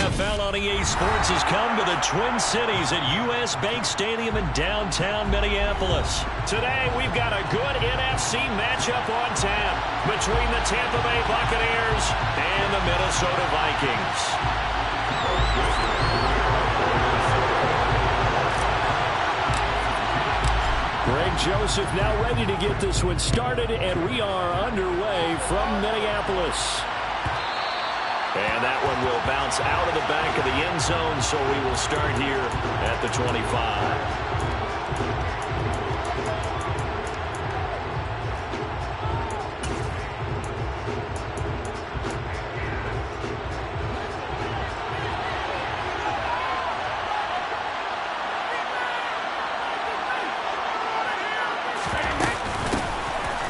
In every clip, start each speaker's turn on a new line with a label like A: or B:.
A: NFL on EA Sports has come to the Twin Cities at U.S. Bank Stadium in downtown Minneapolis. Today, we've got a good NFC matchup on tap between the Tampa Bay Buccaneers and the Minnesota Vikings. Greg Joseph now ready to get this one started, and we are underway from Minneapolis. And that one will bounce out of the back of the end zone, so we will start here at the 25.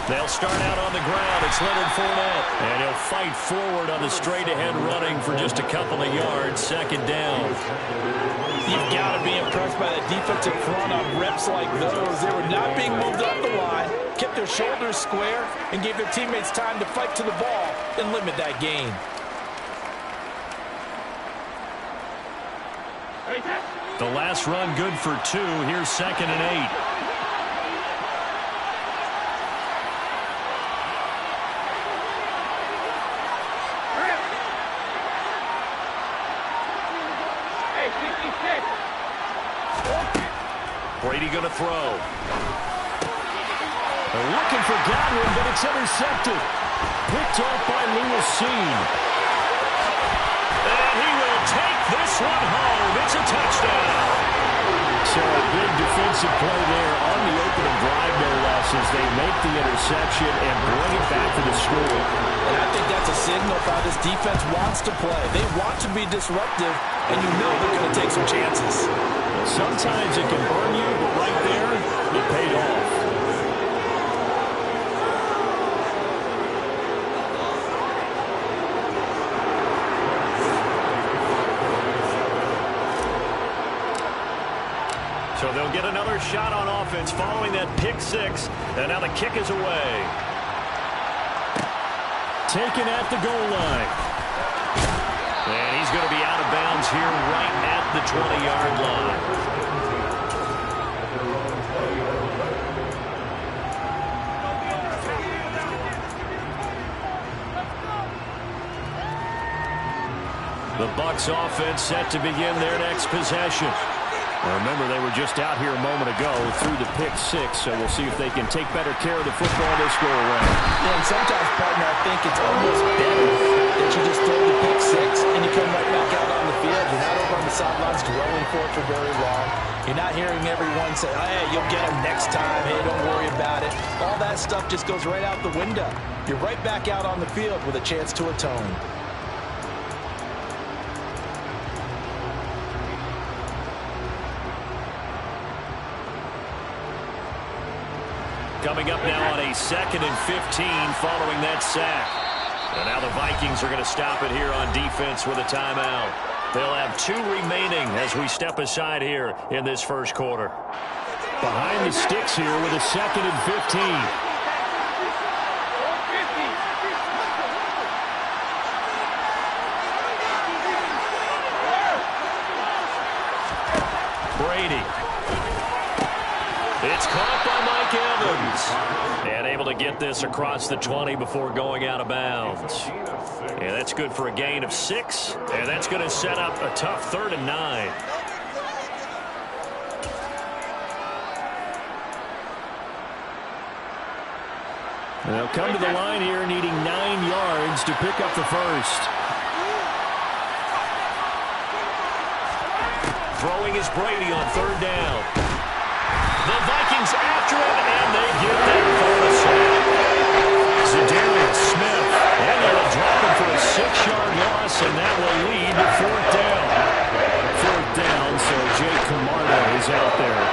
A: They'll start out on the ground. It's Leonard Fournette. And he'll fight forward on the straight-ahead running for just a couple of yards. Second down.
B: You've got to be impressed by that defensive front on reps like those. They were not being moved off the line, kept their shoulders square, and gave their teammates time to fight to the ball and limit that gain.
A: The last run good for 2. Here's 2nd and 8. Brady going to throw. They're looking for Godwin, but it's intercepted. Picked off by Lewis Seen. And he will take this one home. It's a touchdown. So a big defensive play there on the opening drive, no less, as they make the interception and bring it back to the score.
B: And I think that's a signal of how this defense wants to play. They want to be disruptive, and you know they're going to take some chances.
A: Sometimes it can burn you, but right there, it paid off. So they'll get another shot on offense following that pick 6. And now the kick is away. Taken at the goal line. And he's going to be out of bounds here right at the 20-yard line. The Bucs offense set to begin their next possession. Remember, they were just out here a moment ago through the pick 6, so we'll see if they can take better care of the football this go around.
B: Yeah, and sometimes, partner, I think it's almost better that you just throw the pick 6 and you come right back out on the field. You're not over on the sidelines dwelling for it for very long. You're not hearing everyone say, hey, you'll get them next time. Hey, don't worry about it. All that stuff just goes right out the window. You're right back out on the field with a chance to atone.
A: Coming up now on a 2nd and 15 following that sack. And now the Vikings are going to stop it here on defense with a timeout. They'll have 2 remaining as we step aside here in this first quarter. Behind the sticks here with a 2nd and 15. Brady. It's caught by Mike Evans. And able to get this across the 20 before going out of bounds. And that's good for a gain of 6. And that's going to set up a tough 3rd and 9. They'll come to the line here needing 9 yards to pick up the first. Throwing is Brady on 3rd down. The Vikings after him, and they get that bonus sack. Zadarius Smith, and they'll drop him for a 6-yard loss, and that will lead to 4th down. 4th down, so Jake Camarda is out there.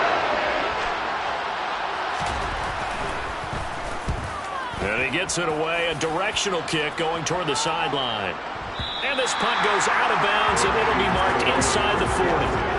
A: And he gets it away, a directional kick going toward the sideline. And this punt goes out of bounds, and it'll be marked inside the 40.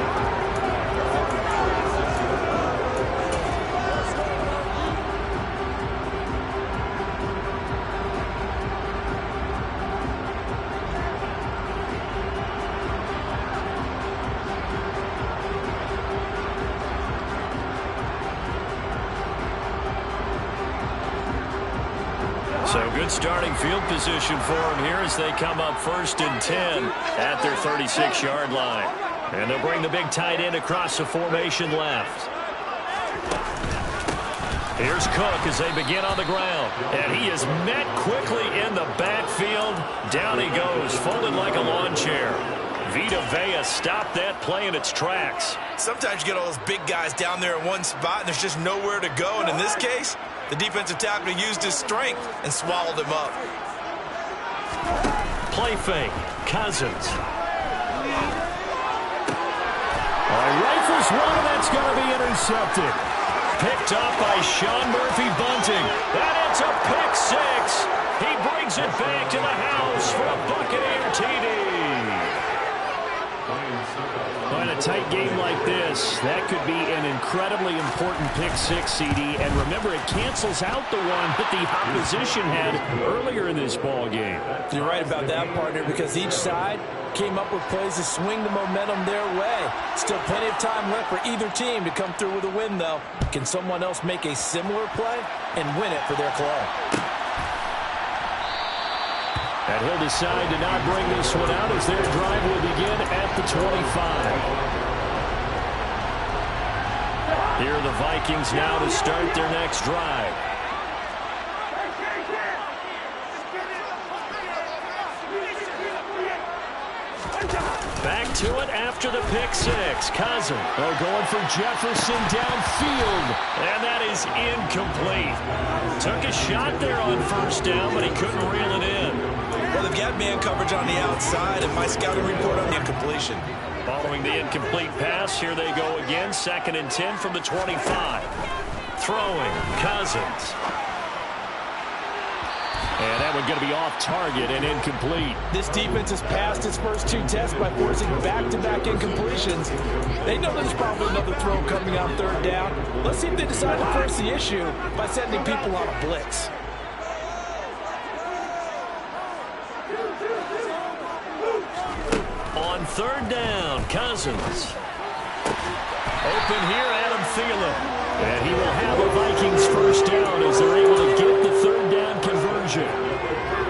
A: So good starting field position for them here as they come up 1st and 10 at their 36-yard line. And they'll bring the big tight end across the formation left. Here's Cook as they begin on the ground. And he is met quickly in the backfield. Down he goes, folded like a lawn chair. Vita Vea stopped that play in its tracks.
B: Sometimes you get all those big guys down there in one spot, and there's just nowhere to go. And in this case, the defensive tackle used his strength and swallowed him up.
A: Play fake. Cousins. Rifles one, and that's going to be intercepted. Picked up by Sean Murphy Bunting. And it's a pick six. He brings it back to the house for a Buccaneer TD. In a tight game like this, that could be an incredibly important pick six, CD. And remember, it cancels out the one that the opposition had earlier in this ball game.
B: You're right about that, partner, because each side came up with plays to swing the momentum their way. Still plenty of time left for either team to come through with a win, though. Can someone else make a similar play and win it for their club?
A: And he'll decide to not bring this one out as their drive will begin at the 25. Here are the Vikings now to start their next drive. Back to it after the pick six. Cousins going for Jefferson downfield. And that is incomplete. Took a shot there on 1st down, but he couldn't reel it in.
B: Well, they've got man coverage on the outside, and my scouting report on the incompletion.
A: Following the incomplete pass, here they go again. 2nd and 10 from the 25. Throwing, Cousins. And that one going to be off target and incomplete.
B: This defense has passed its first 2 tests by forcing back-to-back incompletions. They know there's probably another throw coming on 3rd down. Let's see if they decide to force the issue by sending people on a blitz.
A: On 3rd down, Cousins. Open here, Adam Thielen. And he will have a Vikings 1st down as they're able to get the 3rd down conversion.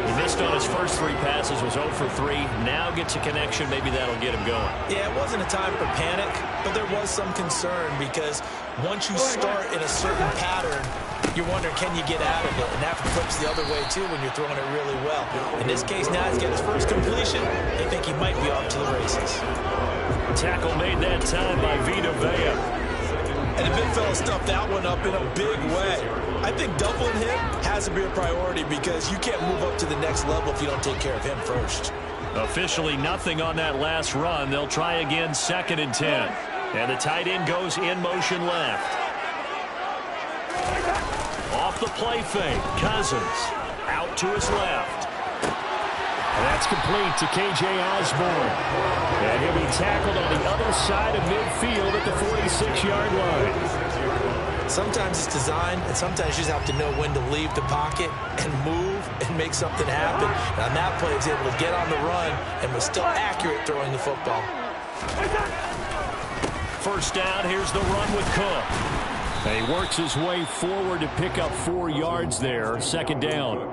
A: He missed on his first 3 passes, was 0 for 3. Now gets a connection. Maybe that'll get him going.
B: Yeah, it wasn't a time for panic, but there was some concern because once you start in a certain pattern, you're wondering, can you get out of it? And that flips the other way, too, when you're throwing it really well. In this case, now he's got his first completion. They think he might be off to the races.
A: Tackle made that time by Vita Vea.
B: And the big fella stuffed that one up in a big way. I think doubling him has to be a priority because you can't move up to the next level if you don't take care of him first.
A: Officially nothing on that last run. They'll try again 2nd and 10. And the tight end goes in motion left. Off the play fake, Cousins out to his left. And that's complete to K.J. Osborne. And he'll be tackled on the other side of midfield at the 46-yard line.
B: Sometimes it's designed, and sometimes you just have to know when to leave the pocket and move and make something happen. And on that play, he was able to get on the run and was still accurate throwing the football.
A: 1st down, here's the run with Cook. And he works his way forward to pick up 4 yards there. 2nd down.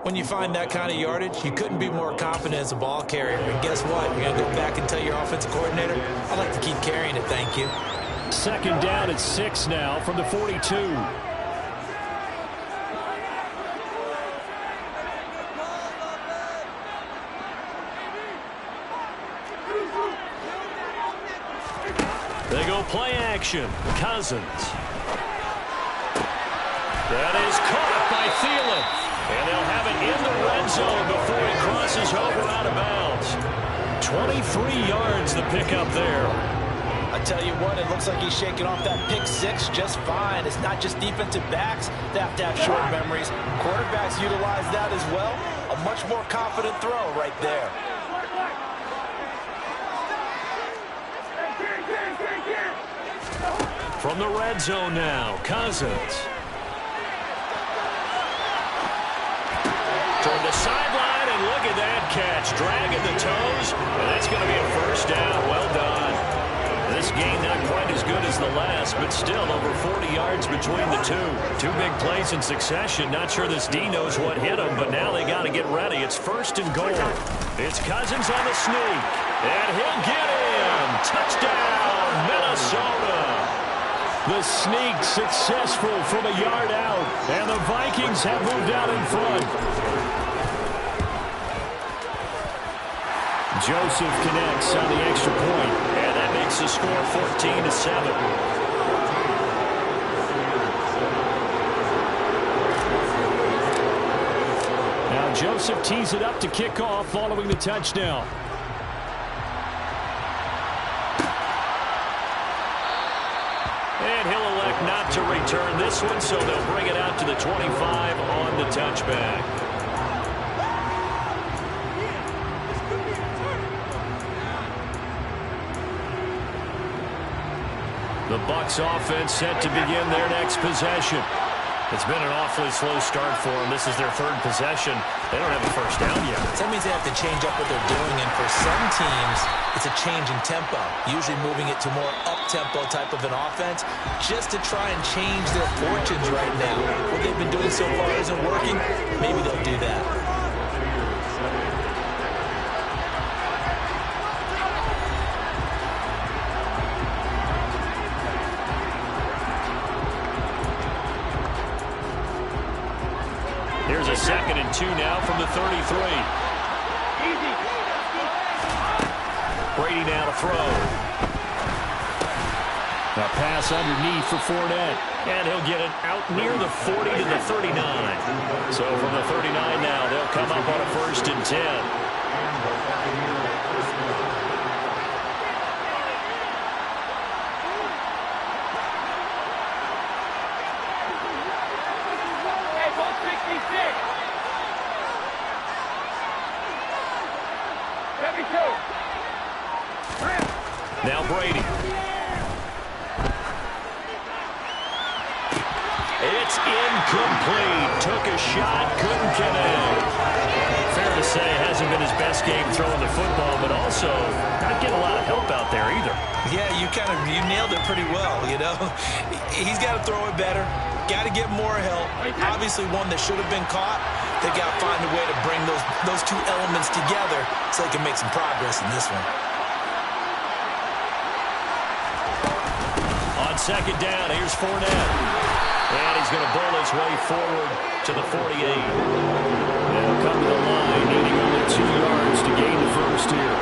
B: When you find that kind of yardage, you couldn't be more confident as a ball carrier. And guess what? You're going to go back and tell your offensive coordinator, I'd like to keep carrying it, thank you.
A: 2nd down at 6 now from the 42. They go play action. Cousins. That is caught by Thielen. And they'll have it in the red zone before he crosses over out of bounds. 23 yards the pickup there.
B: I tell you what, it looks like he's shaking off that pick six just fine. It's not just defensive backs that have to have short memories. Quarterbacks utilize that as well. A much more confident throw right there.
A: From the red zone now, Cousins. Toward the sideline, and look at that catch. Dragging the toes, and that's going to be a 1st down. Well done. This game not quite as good as the last, but still over 40 yards between the two. Two big plays in succession. Not sure this D knows what hit him, but now they got to get ready. It's 1st and goal. It's Cousins on the sneak, and he'll get in. Touchdown, Minnesota. The sneak successful from a yard out, and the Vikings have moved out in front. Joseph connects on the extra point, and that makes the score 14-7. Now Joseph tees it up to kick off following the touchdown. And he'll elect not to return this one, so they'll bring it out to the 25 on the touchback. The Bucs offense set to begin their next possession. It's been an awfully slow start for them. This is their 3rd possession. They don't have a first down yet.
B: That means they have to change up what they're doing, and for some teams, it's a change in tempo, usually moving it to more up-tempo type of an offense just to try and change their fortunes right now. What they've been doing so far isn't working. Maybe they'll do that.
A: Here's a 2nd and 2 now from the 33. Brady now to throw. A pass underneath for Fournette. And he'll get it out near the 40 to the 39. So from the 39 now, they'll come up on a 1st and 10. Now Brady. It's incomplete. Took a shot, couldn't connect. Fair to say it hasn't been his best game throwing the football, but also not getting a lot of help out there either.
B: Yeah, you nailed it pretty well, you know. He's got to throw it better. Got to get more help. Obviously one that should have been caught. They got to find a way to bring those two elements together so they can make some progress in this one.
A: On 2nd down, here's Fournette. And he's going to bowl his way forward to the 48. They'll come to the line, needing only 2 yards to gain the first here.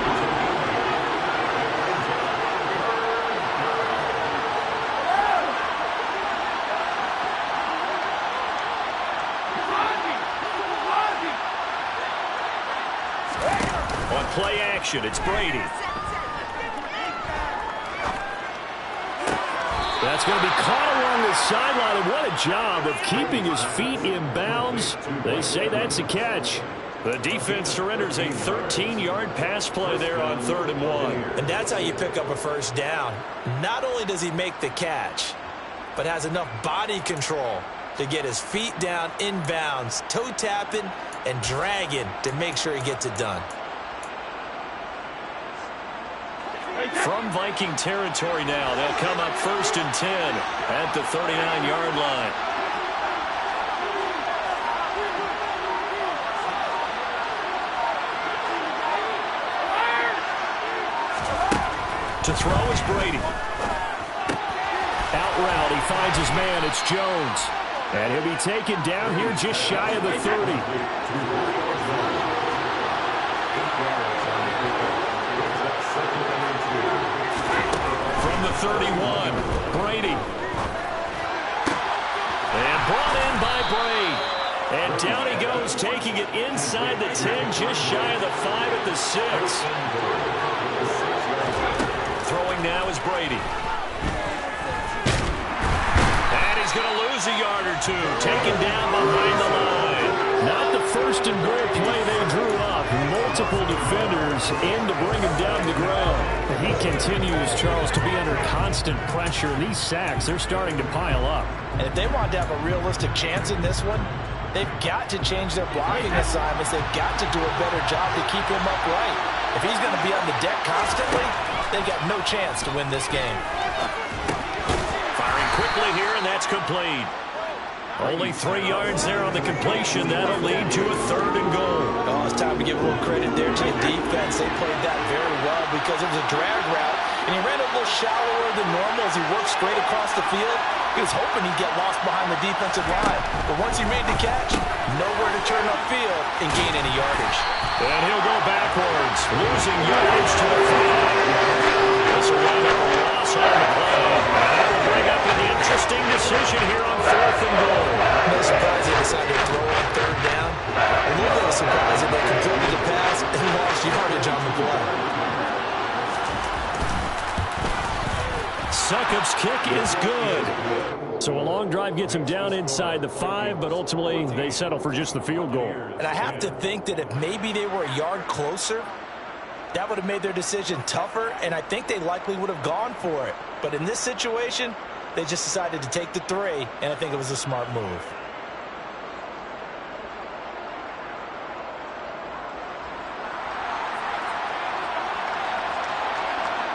A: On play action, it's Brady. That's going to be caught along the sideline, and what a job of keeping his feet in bounds. They say that's a catch. The defense surrenders a 13-yard pass play there on 3rd and 1.
B: And that's how you pick up a first down. Not only does he make the catch, but has enough body control to get his feet down in bounds, toe tapping and dragging to make sure he gets it done.
A: From Viking territory now, they'll come up 1st and 10 at the 39-yard line. To throw is Brady. Out route, he finds his man. It's Jones. And he'll be taken down here just shy of the 30. From the 31, Brady. And brought in by Bray. And down he goes, taking it inside the 10, just shy of the 5 at the 6. Throwing now is Brady. And he's going to lose a yard or two. Taken down behind the line. Not the 1st and goal play they drew up. Multiple defenders in to bring him down to the ground. He continues, Charles, to be under constant pressure. These sacks, they're starting to pile up.
B: And if they want to have a realistic chance in this one, they've got to change their blocking assignments. They've got to do a better job to keep him upright. If he's going to be on the deck constantly, they've got no chance to win this game.
A: Firing quickly here, and that's complete. Only 3 yards there on the completion. That'll lead to a 3rd and goal.
B: Oh, it's time to give a little credit there to the defense. They played that very well because it was a drag route, and he ran a little shallower than normal as he worked straight across the field. He was hoping he'd get lost behind the defensive line. But once he made the catch, nowhere to turn upfield and gain any yardage.
A: And he'll go backwards, losing yardage to the 5. This will wind up a loss on the play. That will bring up an interesting decision here on 4th and goal.
B: No surprise they decided to throw on 3rd down. A little bit of surprise that they completed the pass and lost yardage on the play.
A: Succop's kick is good. So a long drive gets him down inside the 5, but ultimately they settle for just the field goal.
B: And I have to think that if maybe they were a yard closer, that would have made their decision tougher, and I think they likely would have gone for it. But in this situation, they just decided to take the 3, and I think it was a smart move.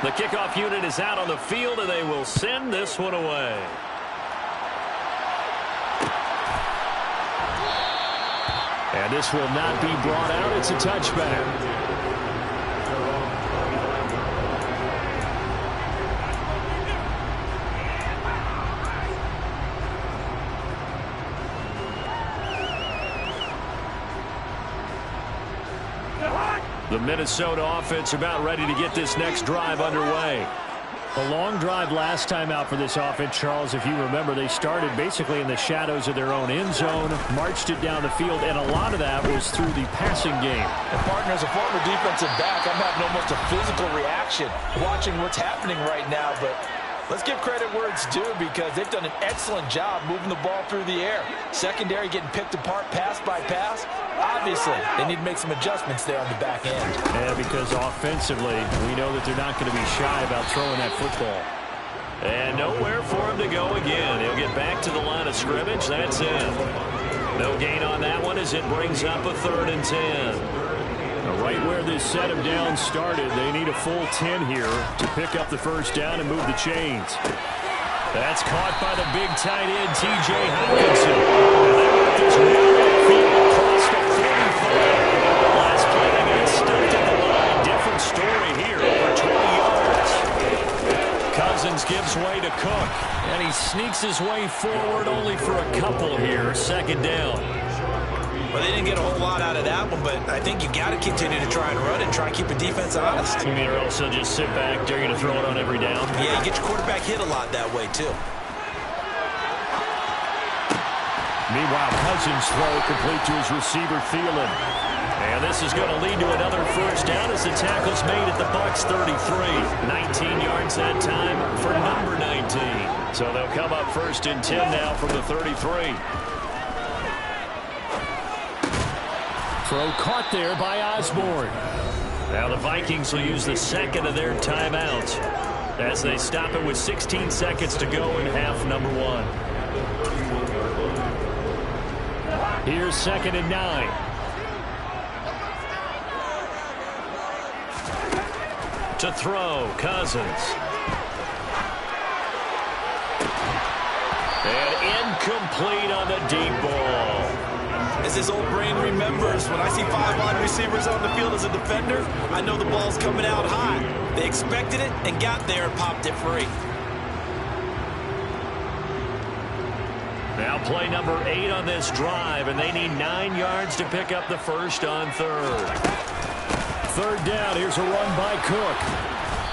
A: The kickoff unit is out on the field, and they will send this one away. And this will not be brought out. It's a touchback. The Minnesota offense about ready to get this next drive underway. A long drive last time out for this offense, Charles. If you remember, they started basically in the shadows of their own end zone, marched it down the field, and a lot of that was through the passing game.
B: And partner, as a former defensive back, I'm having almost a physical reaction watching what's happening right now, but let's give credit where it's due because they've done an excellent job moving the ball through the air. Secondary getting picked apart pass by pass. Obviously, they need to make some adjustments there on the back end.
A: Yeah, because offensively, we know that they're not going to be shy about throwing that football. And nowhere for him to go again. He'll get back to the line of scrimmage. That's it. No gain on that one as it brings up a 3rd and 10. Now, right where this set of downs started, they need a full 10 here to pick up the 1st down and move the chains. That's caught by the big tight end, T.J. Hockenson. And they want this field across the 45. Last play, they got stuffed at the line. Different story here, over 20 yards. Cousins gives way to Cook, and he sneaks his way forward only for a couple here. 2nd down.
B: Well, they didn't get a whole lot out of that one, but I think you got to continue to try and run and try and keep the defense honest.
A: You mean or else they'll just sit back, they're going to throw it on every down?
B: Yeah, you get your quarterback hit a lot that way, too.
A: Meanwhile, Cousins' throw complete to his receiver, Thielen. And this is going to lead to another 1st down as the tackle's made at the Bucs 33. 19 yards that time for number 19. So they'll come up 1st and 10 now from the 33. Throw caught there by Osborne. Now the Vikings will use the 2nd of their timeouts as they stop it with 16 seconds to go in half number 1. Here's 2nd and 9. To throw, Cousins. And incomplete on the deep ball.
B: As his old brain remembers, when I see 5 wide receivers on the field as a defender, I know the ball's coming out high. They expected it and got there and popped it free.
A: Now play number 8 on this drive, and they need 9 yards to pick up the 1st on 3rd. 3rd down, here's a run by Cook.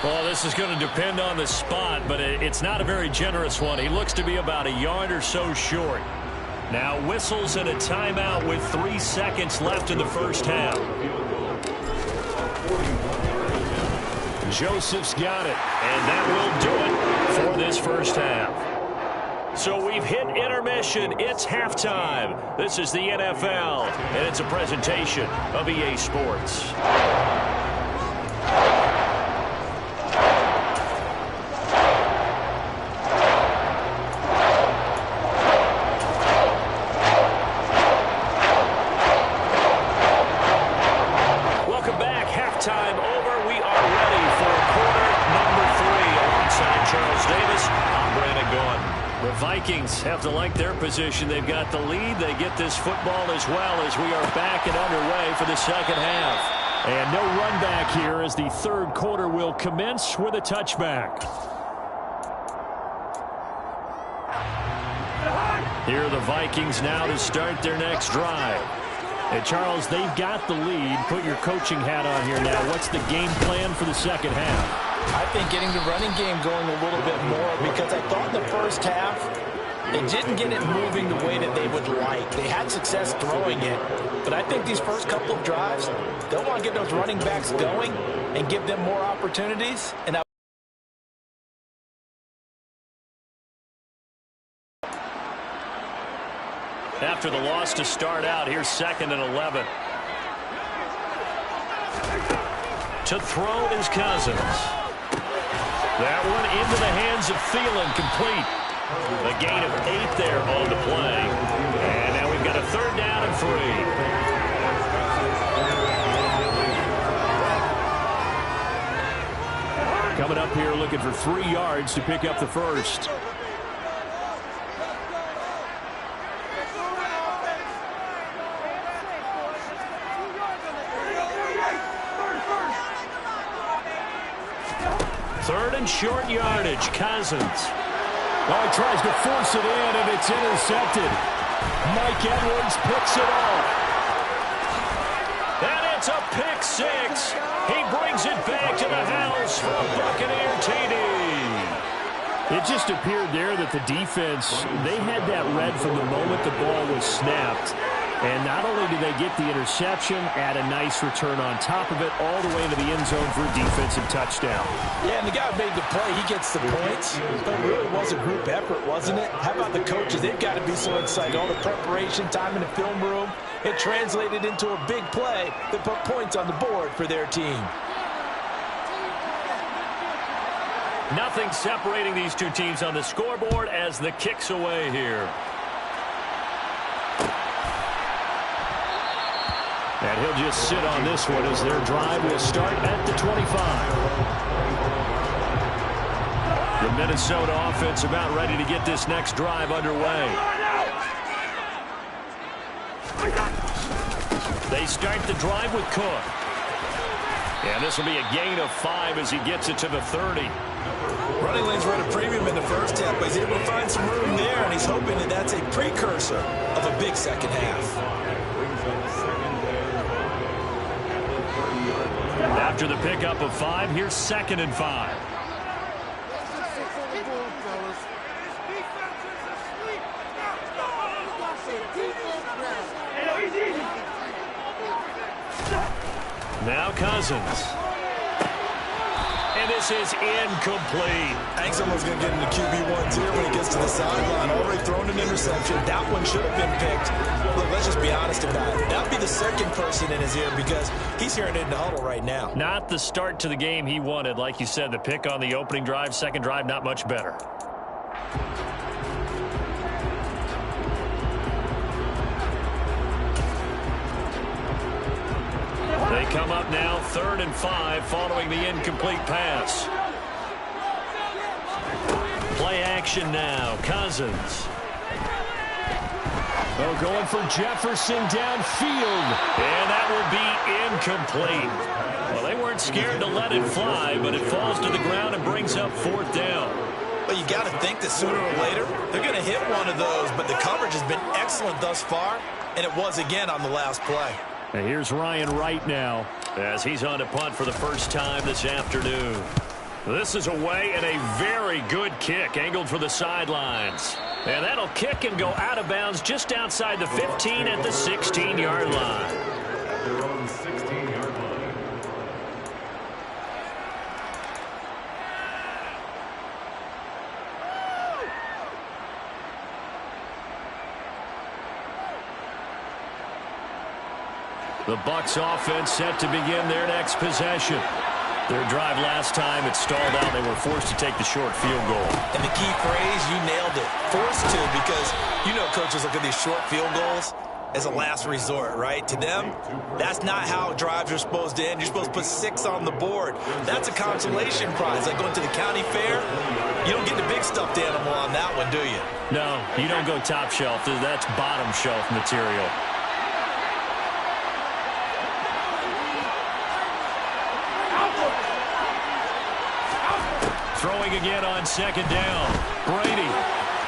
A: Well, this is going to depend on the spot, but it's not a very generous one. He looks to be about a yard or so short. Now whistles and a timeout with 3 seconds left in the 1st half. Joseph's got it, and that will do it for this 1st half. So we've hit intermission. It's halftime. This is the NFL, and it's a presentation of EA Sports. to like their position. They've got the lead. They get this football as well as we are back and underway for the second half. And no run back here as the third quarter will commence with a touchback. Here are the Vikings now to start their next drive. And Charles, they've got the lead. Put your coaching hat on here now. What's the game plan for the second half?
B: I think getting the running game going a little bit more, because I thought in the first half they didn't get it moving the way that they would like. They had success throwing it, but I think these first couple of drives, they'll want to get those running backs going and give them more opportunities. And
A: after the loss to start out, here's 2nd and 11. To throw is Cousins. That one into the hands of Thielen, complete. A gain of 8 there on the play. And now we've got a 3rd down and 3. Coming up here looking for 3 yards to pick up the first. Third and short yardage, Cousins.
C: Oh, he tries to force it in, and it's intercepted. Mike Edwards picks it off.
A: And it's a pick 6. He brings it back to the house for a Buccaneer TD.
C: It just appeared there that the defense, they had that read from the moment the ball was snapped. And not only did they get the interception, add a nice return on top of it, all the way into the end zone for a defensive touchdown.
B: yeah, and the guy who made the play, he gets the points. But it really was a group effort, wasn't it? How about the coaches? They've got to be so excited. All the preparation time in the film room, it translated into a big play that put points on the board for their team.
A: Nothing separating these two teams on the scoreboard as the kick's away here.
C: And he'll just sit on this one as their drive will start at the 25.
A: The Minnesota offense about ready to get this next drive underway. They start the drive with Cook. And this will be a gain of 5 as he gets it to the 30.
B: Running lanes were at a premium in the first half, but he's able to find some room there, and he's hoping that that's a precursor of a big second half.
A: After the pickup of 5, here's 2nd and 5. Now Cousins. And this is incomplete.
B: I think someone's going to get into QB1s here when he gets to the sideline. Already thrown an interception. That one should have been picked. Look, let's just be honest about it. That would be the second person in his ear because he's hearing it in the huddle right now.
A: Not the start to the game he wanted. Like you said, the pick on the opening drive, second drive, not much better. They come up now, 3rd and 5, following the incomplete pass. Play action now, Cousins.
C: Oh, going for Jefferson downfield.
A: And that will be incomplete. Well, they weren't scared to let it fly, but it falls to the ground and brings up 4th down.
B: But you got to think that sooner or later, they're going to hit one of those, but the coverage has been excellent thus far, and it was again on the last play.
C: And here's Ryan Wright now,
A: as he's on to punt for the first time this afternoon. This is away and a very good kick angled for the sidelines. And that'll kick and go out of bounds just outside the 15 at the 16-yard line. The Bucs offense set to begin their next possession. Their drive last time, it stalled out. They were forced to take the short field goal.
B: And the key phrase, you nailed it. Forced to, because you know coaches look at these short field goals. as a last resort, right? To them, that's not how drives are supposed to end. You're supposed to put 6 on the board. That's a consolation prize. Like going to the county fair, you don't get the big stuffed animal on that one, do you?
A: No, you don't go top shelf. That's bottom shelf material. Throwing again on second down. Brady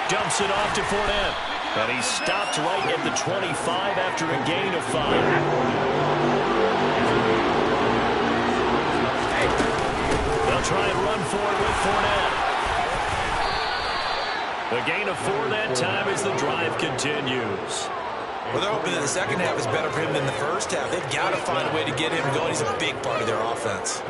A: dumps it off to Fournette. And he stopped right at the 25 after a gain of 5. They'll try and run for it with Fournette. A gain of 4 that time as the drive continues.
B: Well, they're hoping that the second half is better for him than the first half. They've got to find a way to get him going. He's a big part of their offense.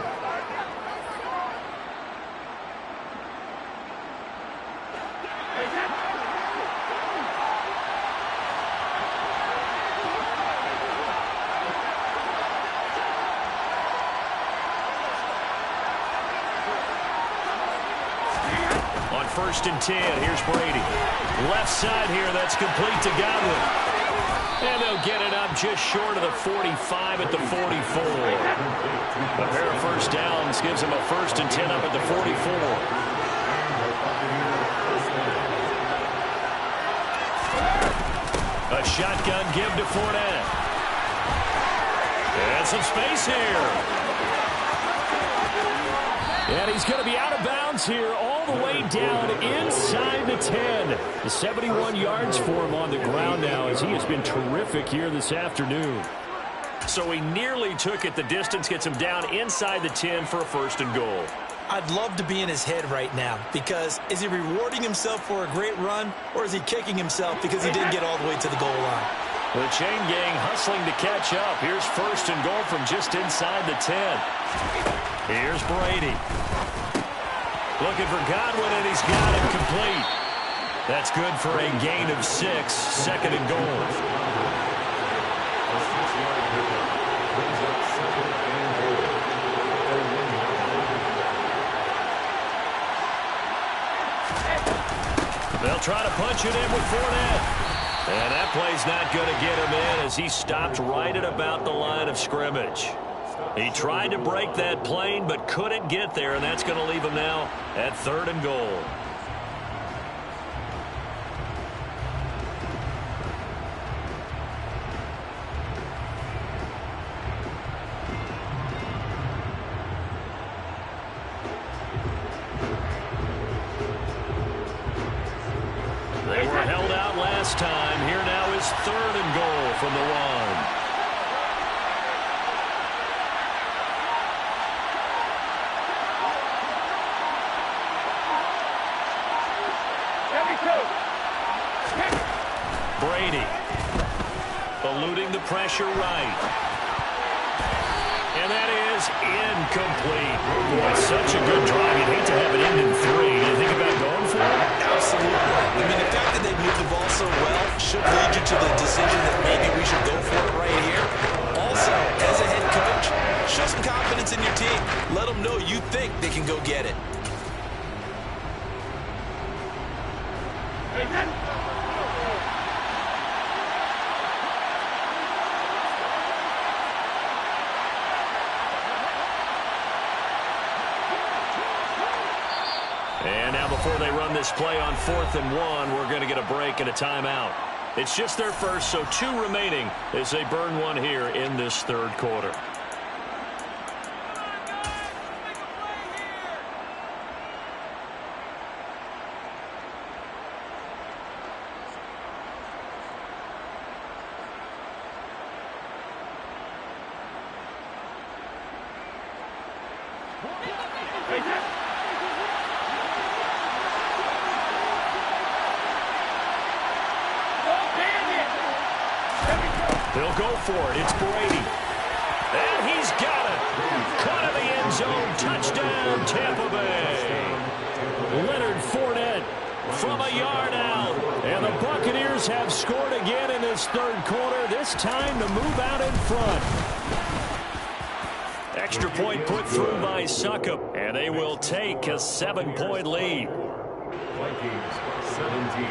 A: First and 10. Here's Brady. Left side here. That's complete to Godwin. And they'll get it up just short of the 45 at the 44. A pair of first downs gives them a first and 10 up at the 44. A shotgun give to Fournette. And some space here. And he's going to be out of bounds here all the way down inside the 10. 71 yards for him on the ground now as he has been terrific here this afternoon. So he nearly took it the distance, gets him down inside the 10 for a first and goal.
B: I'd love to be in his head right now because is he rewarding himself for a great run or is he kicking himself because he didn't get all the way to the goal line?
A: The chain gang hustling to catch up. Here's first and goal from just inside the 10. Here's Brady. Looking for Godwin, and he's got it complete. That's good for a gain of 6, second and goal. They'll try to punch it in with Fournette. And that play's not going to get him in as he stopped right at about the line of scrimmage. He tried to break that plane but couldn't get there, and that's going to leave him now at third and goal. They were held out last time. Here now is third and goal from the 1. Brady eluding the pressure right. And that is incomplete. Boy, such a good drive. You'd hate to have it end in 3. Do you think about going for it?
B: Absolutely. I mean, the fact that they moved the ball so well should lead you to the decision that maybe we should go for it right here. Also, as a head coach, show some confidence in your team. Let them know you think they can go get it.
A: And now before they run this play on 4th and 1, we're going to get a break and a timeout. It's just their first, so 2 remaining as they burn one here in this third quarter. They'll go for it. It's Brady. And he's got it. Caught in the end zone. Touchdown, Tampa Bay. Leonard Fournette from a yard out. And the Buccaneers have scored again in this third quarter. This time to move out in front. Extra point put through by Succop. And they will take a 7-point lead.
D: Vikings 17.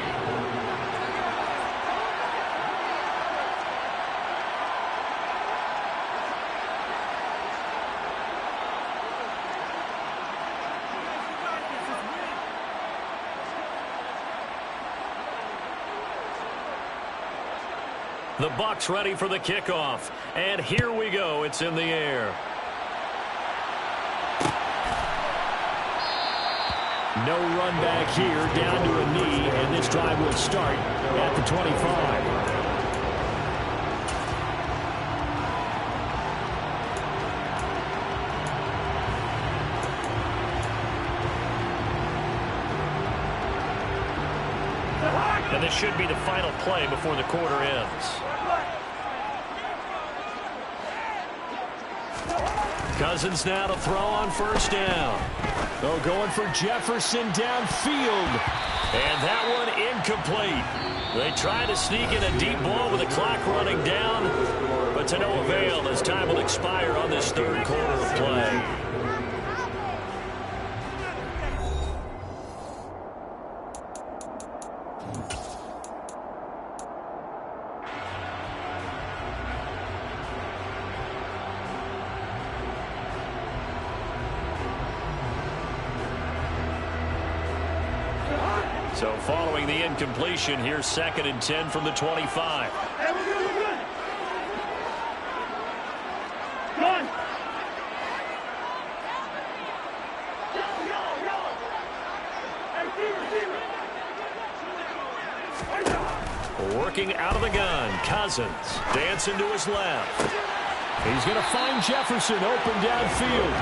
A: The Bucs ready for the kickoff. And here we go. It's in the air.
C: No run back here, down to a knee, and this drive will start at the 25.
A: And this should be the final play before the quarter ends. Cousins now to throw on first down.
C: Oh, going for Jefferson downfield.
A: And that one incomplete. They try to sneak in a deep ball with the clock running down, but to no avail as time will expire on this third quarter of play. So following the incompletion, here's 2nd and 10 from the 25. Working out of the gun, Cousins dancing to his left.
C: He's going to find Jefferson open downfield.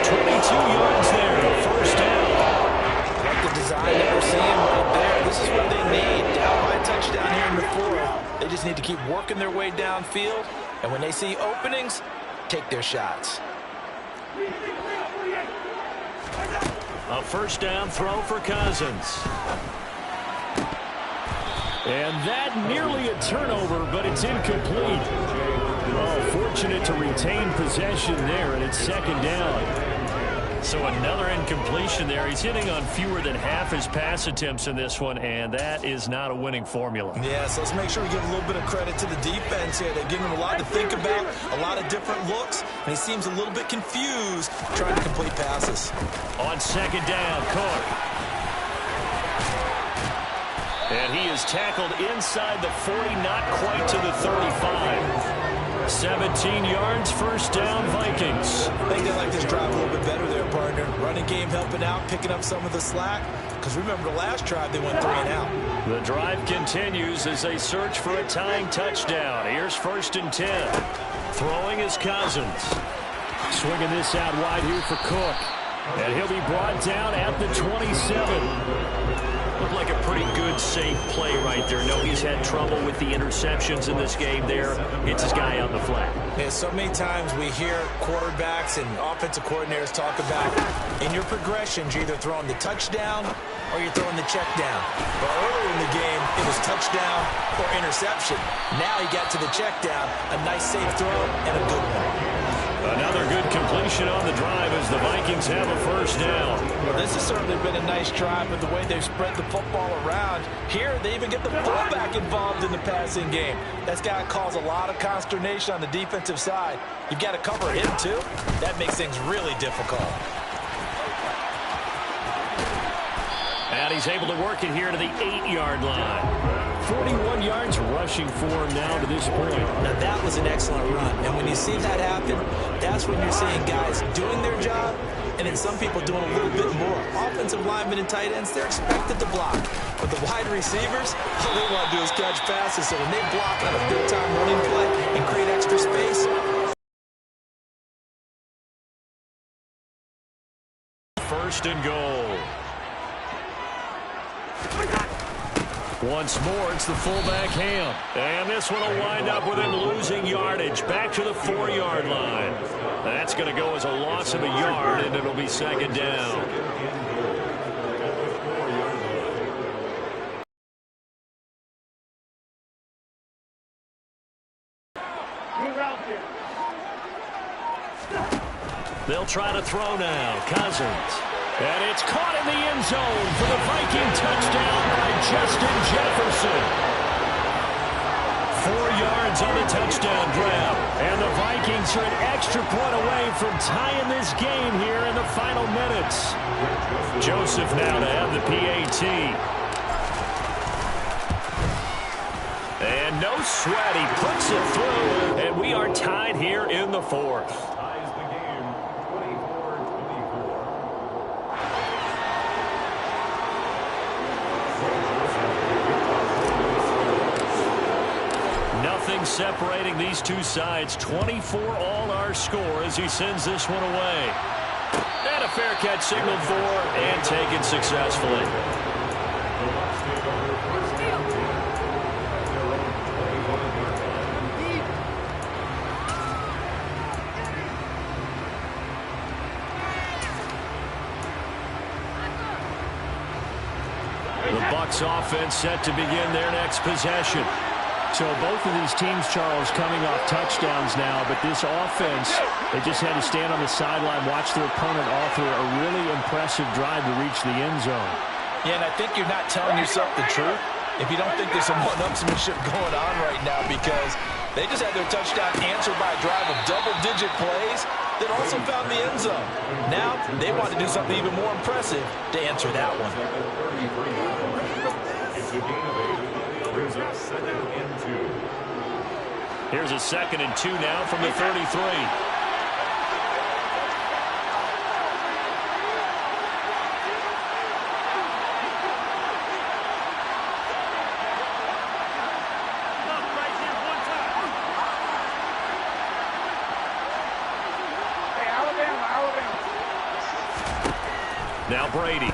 A: 22 yards there, first down.
B: Like the design that we're seeing right there. This is what they need. Down by a touchdown here in the fourth. They just need to keep working their way downfield. And when they see openings, take their shots.
A: A first down throw for Cousins.
C: And that nearly a turnover, but it's incomplete. Oh, fortunate to retain possession there, and it's 2nd down.
A: So another incompletion there. He's hitting on fewer than half his pass attempts in this one, and that is not a winning formula.
B: Yeah, so let's make sure we give a little bit of credit to the defense here. They're giving him a lot to think about, a lot of different looks, and he seems a little bit confused trying to complete passes.
A: On 2nd down, Cook. And he is tackled inside the 40, not quite to the 35. 17 yards, first down, Vikings.
B: I think they like this drive a little bit better there, partner. Running game helping out, picking up some of the slack. Because remember the last drive, they went 3 and out.
A: The drive continues as they search for a tying touchdown. Here's 1st and 10. Throwing is Cousins.
C: Swinging this out wide here for Cook. And he'll be brought down at the 27.
A: Looked like a pretty good, safe play right there. No, he's had trouble with the interceptions in this game there. It's his guy on the flat.
B: Yeah, so many times we hear quarterbacks and offensive coordinators talk about in your progressions, you're either throwing the touchdown or you're throwing the check down. But earlier in the game, it was touchdown or interception. Now he got to the check down, a nice safe throw and a good one.
A: Another good completion on the drive as the Vikings have a first down.
B: Well, this has certainly been a nice drive with the way they've spread the football around. Here, they even get the fullback involved in the passing game. That's got to cause a lot of consternation on the defensive side. You've got to cover him, too. That makes things really difficult.
A: And he's able to work it here to the 8-yard line.
C: 41 yards rushing for him now to this point.
B: Now, that was an excellent run. And when you see that happen, that's when you're seeing guys doing their job and then some people doing a little bit more. Offensive linemen and tight ends, they're expected to block. But the wide receivers, all they want to do is catch passes. So when they block on a big-time running play and create extra space,
A: first and goal. Once more, it's the fullback Ham. And this one will wind up with him losing yardage. Back to the 4-yard line. That's going to go as a loss of a yard, and it'll be 2nd down. They'll try to throw now. Cousins.
C: And it's caught in the end zone for the Viking touchdown by Justin Jefferson.
A: 4 yards on the touchdown grab.
C: And the Vikings are an extra point away from tying this game here in the final minutes.
A: Joseph now to have the PAT. And no sweat, he puts it through, and we are tied here in the fourth.
D: Ties the game 24-24.
A: Nothing separating these two sides. 24 all our score as he sends this one away. And a fair catch signaled for and taken successfully. The Bucs offense set to begin their next possession.
C: So both of these teams, Charles, coming off touchdowns now, but this offense, they just had to stand on the sideline, watch their opponent offer a really impressive drive to reach the end zone.
B: Yeah, and I think you're not telling yourself the truth if you don't think there's some one-upsmanship going on right now, because they just had their touchdown answered by a drive of double-digit plays that also found the end zone. Now they want to do something even more impressive to answer that one.
D: Here's a 2nd and 2.
A: Here's a 2nd and 2 now from the 33. Now Brady.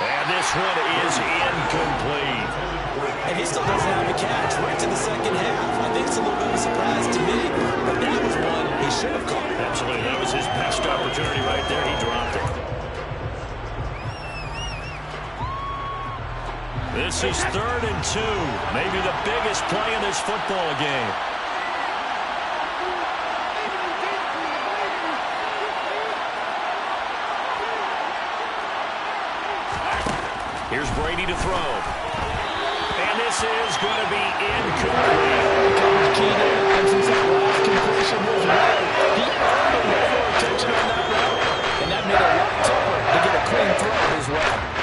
A: And this one is incomplete.
B: And he still doesn't have a catch right to the second half. I think it's a little bit of a surprise to me, but that was one he should have caught.
A: Absolutely. That was his best opportunity right there. He dropped it. This is 3rd and 2. Maybe the biggest play in this football game. Here's Brady to throw. And this is going to be incomplete.
B: Coverage key there. Since that last completion was right, he earned a little attention on that route, and that made it a lot tougher to get a clean throw as well.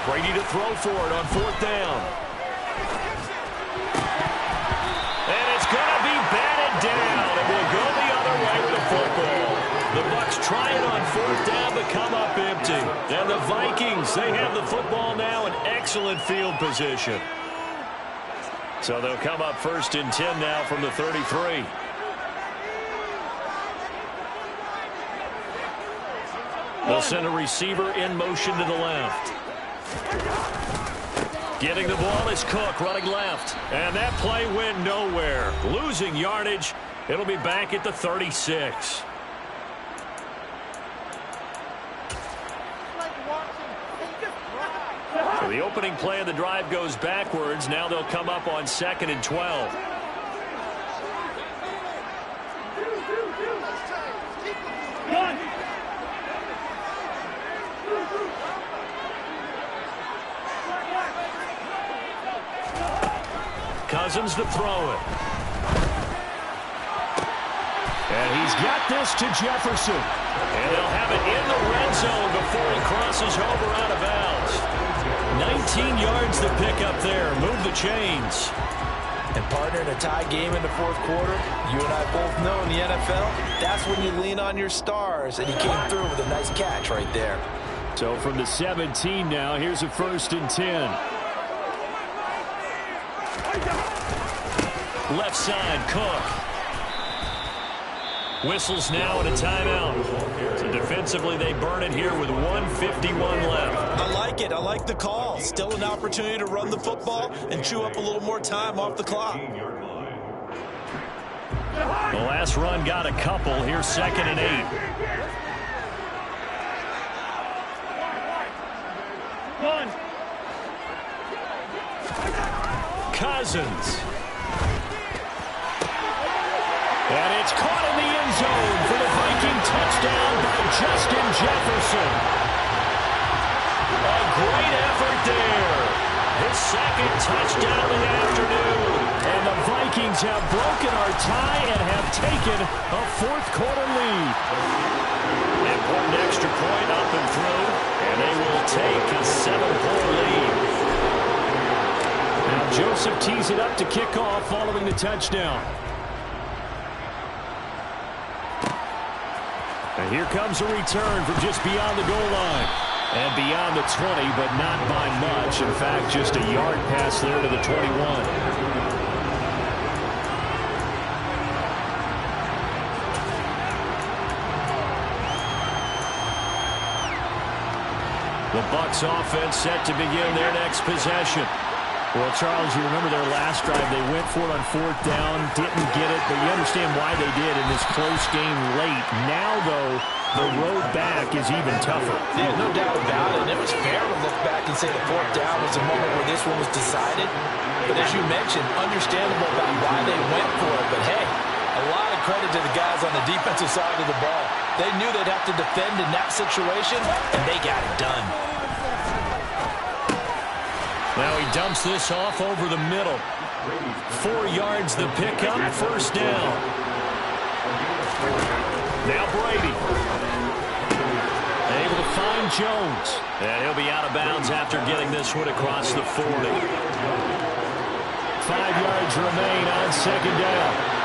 A: Brady to throw for it on 4th down. And it's going to be batted down. It will go the other way with the football. The Bucs try it on 4th down but come up empty. And the Vikings, they have the football now in excellent field position. So they'll come up 1st and 10 now from the 33. They'll send a receiver in motion to the left. Getting the ball is Cook running left. And that play went nowhere. Losing yardage. It'll be back at the 36. So the opening play of the drive goes backwards. Now they'll come up on 2nd and 12. Cousins to throw it. And he's got this to Jefferson. And they'll have it in the red zone before he crosses over out of bounds. 19 yards to pick up there. Move the chains.
B: And partner, in a tie game in the 4th quarter, you and I both know in the NFL, that's when you lean on your stars. And he came through with a nice catch right there.
C: So from the 17 now, here's a 1st and 10.
A: Left side, Cook. Whistles now and a timeout. So defensively, they burn it here with 1:51 left.
B: I like it. I like the call. Still an opportunity to run the football and chew up a little more time off the clock.
A: The last run got a couple. Here's 2nd and 8. Cousins. And it's caught in the end zone for the Viking touchdown by Justin Jefferson. A great effort there. His second touchdown of the afternoon.
C: And the Vikings have broken our tie and have taken a fourth-quarter lead.
A: Important extra point up and through, and they will take a 7-point lead.
C: Now Joseph tees it up to kick off following the touchdown. And here comes a return from just beyond the goal line. And beyond the 20, but not by much. In fact, just a yard pass there to the 21.
A: The Bucs offense set to begin their next possession.
C: Well, Charles, you remember their last drive. They went for it on fourth down, didn't get it, but you understand why they did in this close game late. Now, though, the road back is even tougher.
B: Yeah, no doubt about it. And it was fair to look back and say the fourth down was a moment where this one was decided. But as you mentioned, understandable about why they went for it. But, hey, a lot of credit to the guys on the defensive side of the ball. They knew they'd have to defend in that situation, and they got it done.
A: Now he dumps this off over the middle. 4 yards the pickup, first down. Now Brady. Able to find Jones. And he'll be out of bounds after getting this one across the 40.
C: 5 yards remain on second down.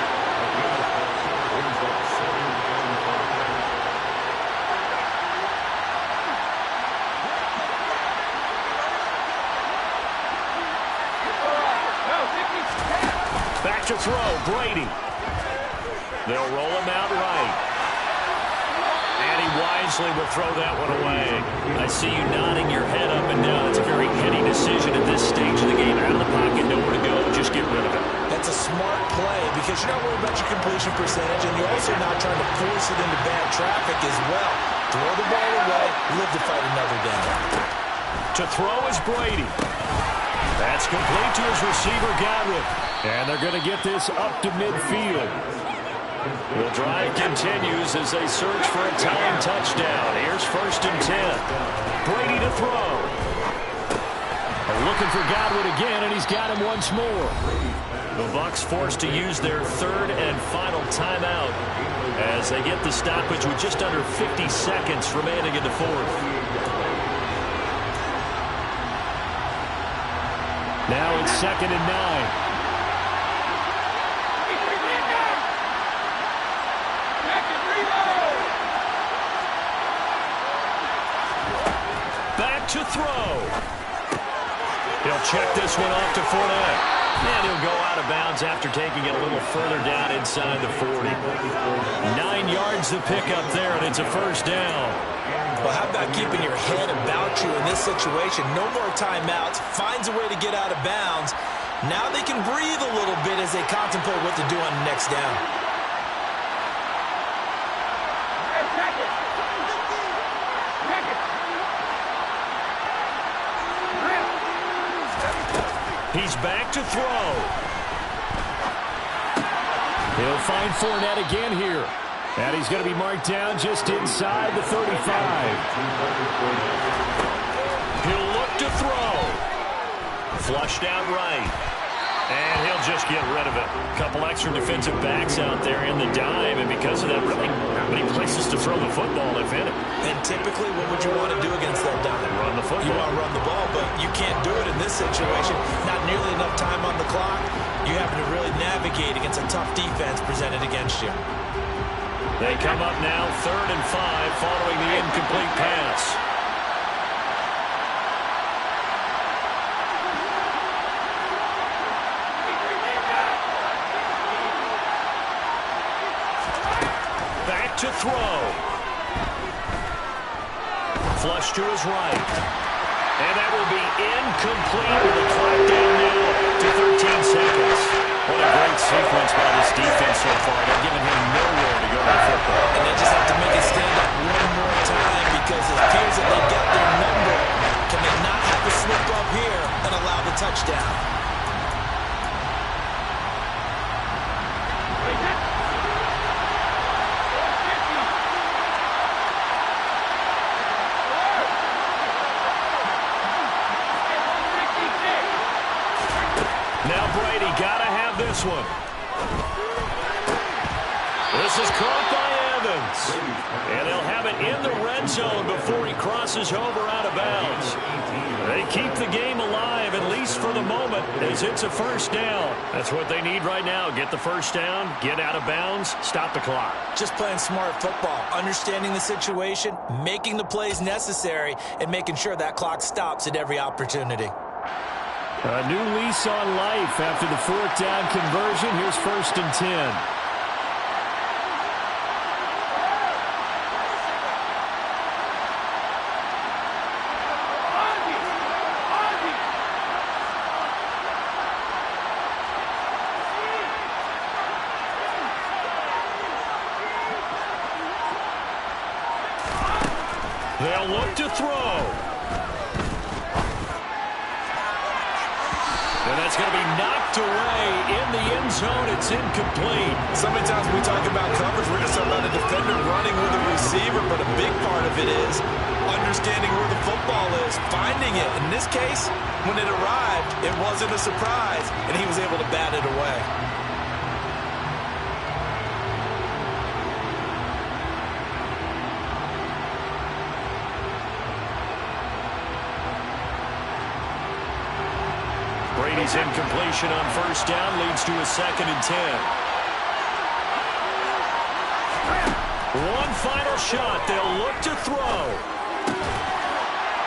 A: Back to throw, Brady. They'll roll him out right. And he wisely will throw that one away. I see you nodding your head up and down. It's a very heady decision at this stage of the game. Out of the pocket, nowhere to go. Just get rid of it.
B: That's a smart play because you're not worried about your completion percentage, and you're also not trying to force it into bad traffic as well. Throw the ball away, live to fight another down.
A: To throw is Brady. That's complete to his receiver, Godwin.
C: And they're going to get this up to midfield.
A: The drive continues as they search for a tying touchdown. Here's 1st and 10. Brady to throw.
C: They're looking for Godwin again, and he's got him once more.
A: The Bucs forced to use their 3rd and final timeout as they get the stoppage with just under 50 seconds remaining in the 4th.
C: Now it's 2nd and 9.
A: Back to throw. He'll check this one off to Fournette. And he'll go out of bounds after taking it a little further down inside the 40. 9 yards to pick up there, and it's a first down.
B: Well, how about keeping your head about you in this situation? No more timeouts. Finds a way to get out of bounds. Now they can breathe a little bit as they contemplate what to do on the next down.
A: He's back to throw.
C: He'll find Fournette again here. And he's going to be marked down just inside the 35.
A: He'll look to throw. Flushed out right. And he'll just get rid of it. A couple extra defensive backs out there in the dime, and because of that, really not many places to throw the football, if any.
B: And typically, what would you want to do against that dime?
A: Run the football.
B: You want to run the ball, but you can't do it in this situation. Not nearly enough time on the clock. You have to really navigate against a tough defense presented against you.
A: They come up now 3rd and 5 following the incomplete pass. Back to throw. Flush to his right. And that will be incomplete with a clock down now to 13 seconds. What a great sequence by this defense so far. They're giving him nowhere to go with the football.
B: And they just have to make it stand up one more time because it appears that they've got their number. Can they not have a slip up here and allow the touchdown?
A: Now Brady got to have this one. This is caught by Evans. And they'll have it in the red zone before he crosses over out of bounds. They keep the game alive, at least for the moment, as it's a first down. That's what they need right now. Get the first down, get out of bounds, stop the clock.
B: Just playing smart football, understanding the situation, making the plays necessary, and making sure that clock stops at every opportunity.
C: A new lease on life after the fourth down conversion. Here's 1st and 10.
A: They'll look to throw. And that's going to be knocked away in the end zone. It's incomplete.
B: So many times when we talk about coverage, we're just talking about a defender running with a receiver, but a big part of it is understanding where the football is, finding it. In this case, when it arrived, it wasn't a surprise, and he was able to bat it away.
A: Brady's incompletion on first down leads to a 2nd and 10. One final shot. They'll look to throw.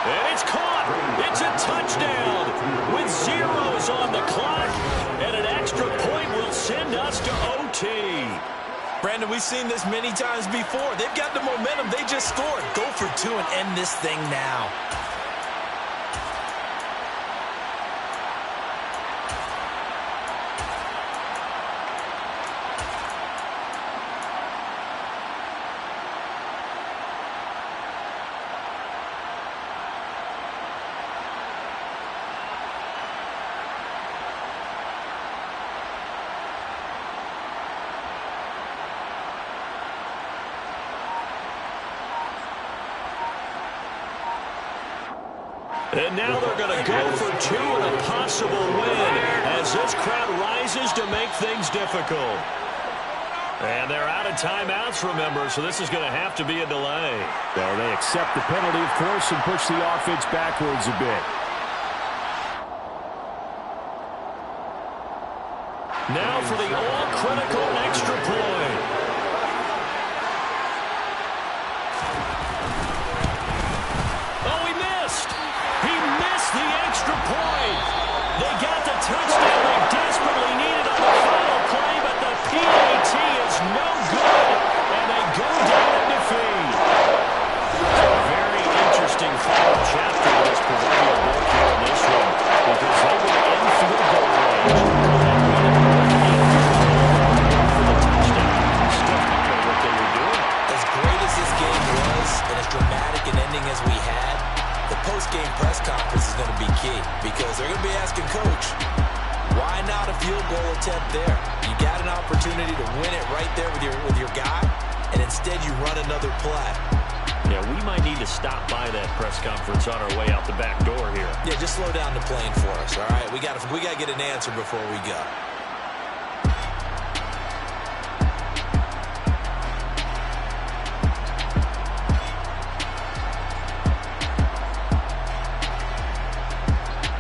A: And it's caught. It's a touchdown with zeros on the clock. And an extra point will send us to OT.
B: Brandon, we've seen this many times before. They've got the momentum. They just scored. Go for 2 and end this thing now.
A: And now they're going to go for 2 and a possible win as this crowd rises to make things difficult. And they're out of timeouts, remember, so this is going to have to be a delay.
C: Well, they accept the penalty, of course, and push the offense backwards a bit.
A: Now for the all-critical extra point. Oh, he missed. He missed the extra point. They got the touchdown they desperately needed on the final play, but the PAT is no good, and they go down in defeat. A very interesting final chapter of this proverbial book here in this one, because they were in field goal range.
B: As we had, the post-game press conference is going to be key because they're going to be asking Coach, why not a field goal attempt there? You got an opportunity to win it right there with your guy, and instead you run another play.
A: Yeah, we might need to stop by that press conference on our way out the back door here.
B: Yeah, just slow down the plane for us, all right? We got to get an answer before we go.